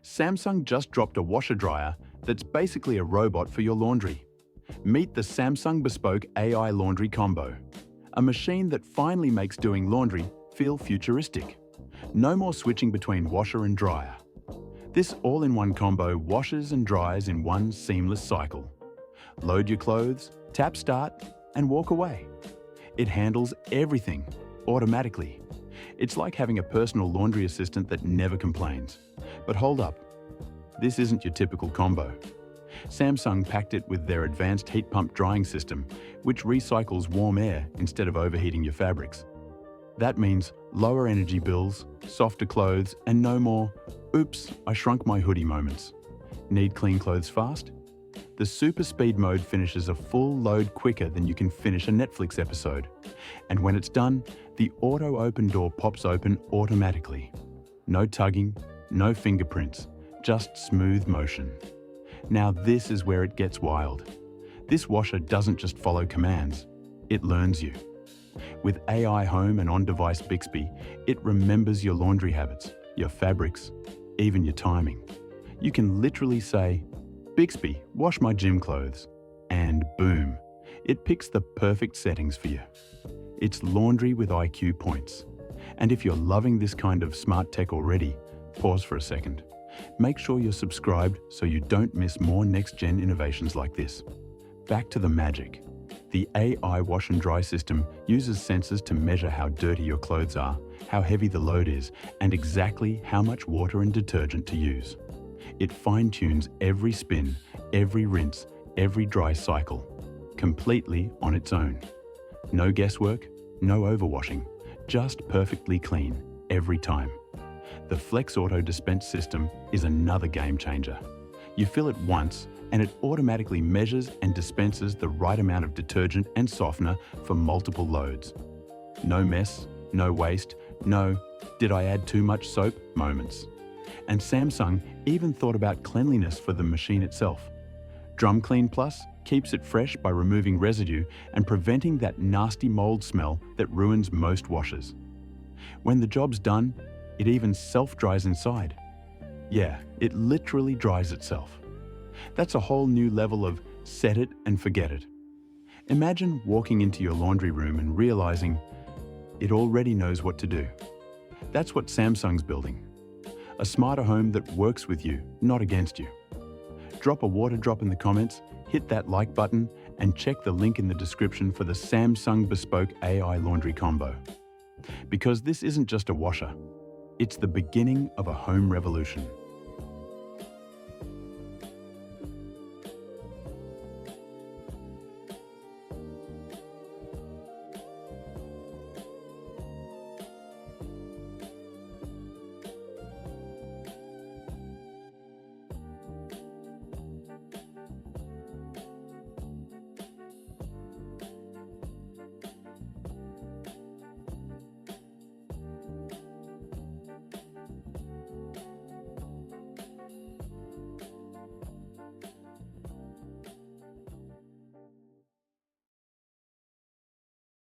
Samsung just dropped a washer-dryer that's basically a robot for your laundry. Meet the Samsung Bespoke AI Laundry Combo, a machine that finally makes doing laundry feel futuristic. No more switching between washer and dryer. This all-in-one combo washes and dries in one seamless cycle. Load your clothes, tap start, and walk away. It handles everything automatically. It's like having a personal laundry assistant that never complains. But hold up, this isn't your typical combo. Samsung packed it with their advanced heat pump drying system, which recycles warm air instead of overheating your fabrics. That means lower energy bills, softer clothes, and no more, "Oops, I shrunk my hoodie" moments. Need clean clothes fast? The SuperSpeed mode finishes a full load quicker than you can finish a Netflix episode. And when it's done, the auto open door pops open automatically. No tugging, no fingerprints, just smooth motion. Now this is where it gets wild. This washer doesn't just follow commands, it learns you. With AI Home and on-device Bixby, it remembers your laundry habits, your fabrics, even your timing. You can literally say, "Bixby, wash my gym clothes," and boom, it picks the perfect settings for you. It's laundry with IQ points. And if you're loving this kind of smart tech already, pause for a second. Make sure you're subscribed so you don't miss more next-gen innovations like this. Back to the magic. The AI wash and dry system uses sensors to measure how dirty your clothes are, how heavy the load is, and exactly how much water and detergent to use. It fine-tunes every spin, every rinse, every dry cycle, completely on its own. No guesswork, no overwashing, just perfectly clean every time. The Flex Auto Dispense system is another game changer. You fill it once, and it automatically measures and dispenses the right amount of detergent and softener for multiple loads. No mess, no waste, no "did I add too much soap" moments. And Samsung even thought about cleanliness for the machine itself. Drum Clean Plus keeps it fresh by removing residue and preventing that nasty mold smell that ruins most washers. When the job's done, it even self-dries inside. Yeah, it literally dries itself. That's a whole new level of set it and forget it. Imagine walking into your laundry room and realizing it already knows what to do. That's what Samsung's building. A smarter home that works with you, not against you. Drop a water drop in the comments, hit that like button, and check the link in the description for the Samsung Bespoke AI Laundry Combo. Because this isn't just a washer, it's the beginning of a home revolution.